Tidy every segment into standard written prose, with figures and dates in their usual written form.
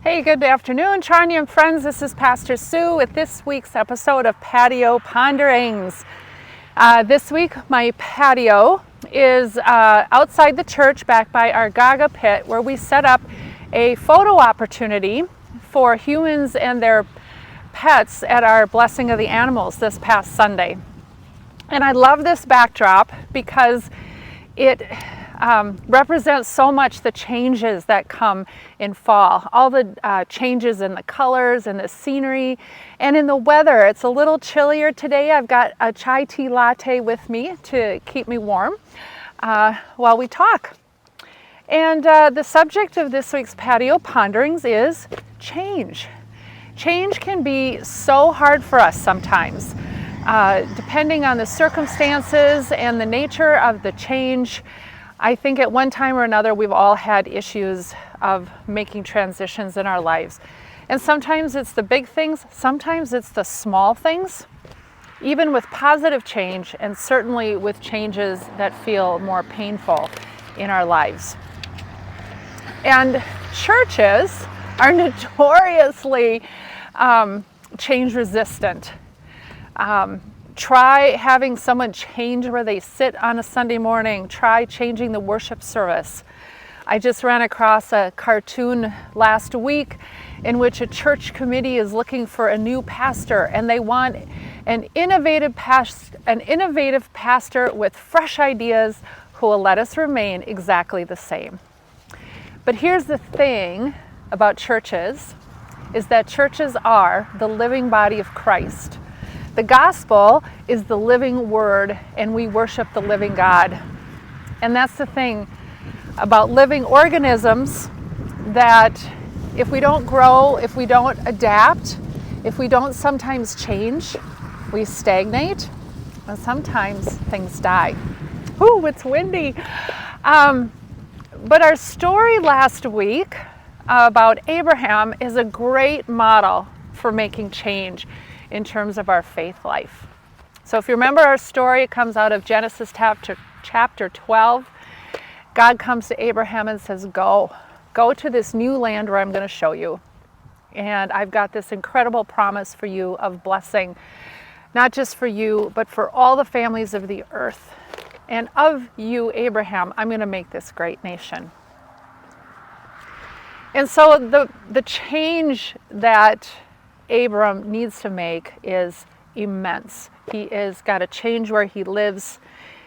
Hey, good afternoon, Charnie and friends. This is Pastor Sue with this week's episode of Patio Ponderings. This week, my patio is outside the church back by our Gaga pit, where we set up a photo opportunity for humans and their pets at our Blessing of the Animals this past Sunday. And I love this backdrop because it represents so much the changes that come in fall. All the changes in the colors and the scenery and in the weather. It's a little chillier today. I've got a chai tea latte with me to keep me warm while we talk. And the subject of this week's Patio Ponderings is change. Change can be so hard for us sometimes. Depending on the circumstances and the nature of the change, I think at one time or another we've all had issues of making transitions in our lives. And sometimes it's the big things, sometimes it's the small things, even with positive change and certainly with changes that feel more painful in our lives. And churches are notoriously change resistant. Try having someone change where they sit on a Sunday morning. Try changing the worship service. I just ran across a cartoon last week in which a church committee is looking for a new pastor, and they want an innovative pastor with fresh ideas who will let us remain exactly the same. But here's the thing about churches, is that churches are the living body of Christ. The gospel is the living word, and we worship the living God. And that's the thing about living organisms, that if we don't grow, if we don't adapt, if we don't sometimes change, we stagnate, and sometimes things die. Ooh, it's windy. But our story last week about Abraham is a great model for making change in terms of our faith life. So if you remember our story, it comes out of Genesis chapter 12. God comes to Abraham and says, go to this new land where I'm going to show you. And I've got this incredible promise for you of blessing, not just for you, but for all the families of the earth. And of you, Abraham, I'm going to make this great nation. And so the change that Abram needs to make is immense. He is got to change where he lives.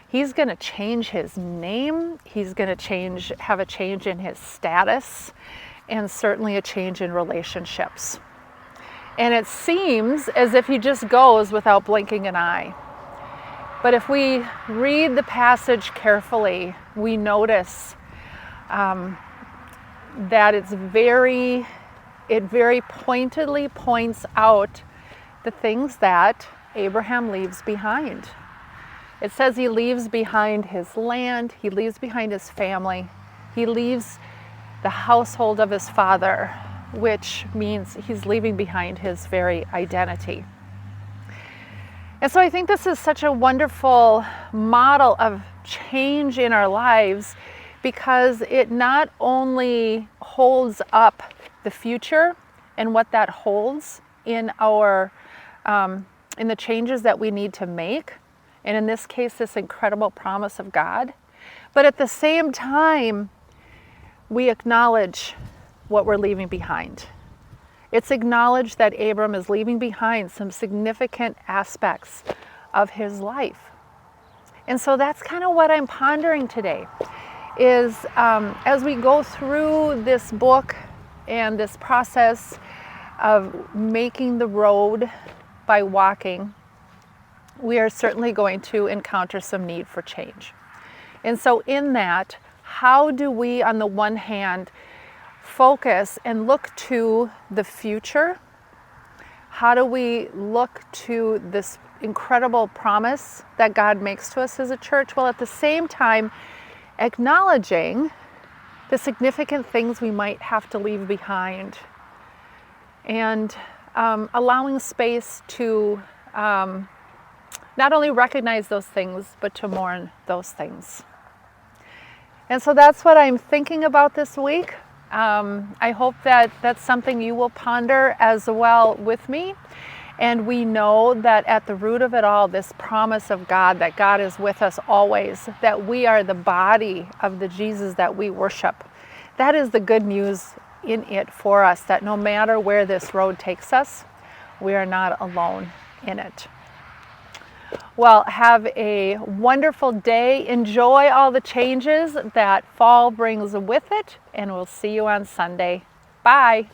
He's going to change his name. He's going to have a change in his status, and certainly a change in relationships. And it seems as if he just goes without blinking an eye. But if we read the passage carefully, we notice that it very pointedly points out the things that Abraham leaves behind. It says he leaves behind his land, he leaves behind his family, he leaves the household of his father, which means he's leaving behind his very identity. And so I think this is such a wonderful model of change in our lives, because it not only holds up the future and what that holds in our in the changes that we need to make, and in this case this incredible promise of God, but at the same time we acknowledge what we're leaving behind. It's acknowledged that Abram is leaving behind some significant aspects of his life. And so that's kind of what I'm pondering today, is as we go through this book and this process of making the road by walking, we are certainly going to encounter some need for change. And so in that, how do we, on the one hand, focus and look to the future? How do we look to this incredible promise that God makes to us as a church, while at the same time acknowledging the significant things we might have to leave behind, and allowing space to not only recognize those things, but to mourn those things. And so that's what I'm thinking about this week. I hope that that's something you will ponder as well with me. And we know that at the root of it all, this promise of God, that God is with us always, that we are the body of the Jesus that we worship. That is the good news in it for us, that no matter where this road takes us, we are not alone in it. Well, have a wonderful day. Enjoy all the changes that fall brings with it, and we'll see you on Sunday. Bye.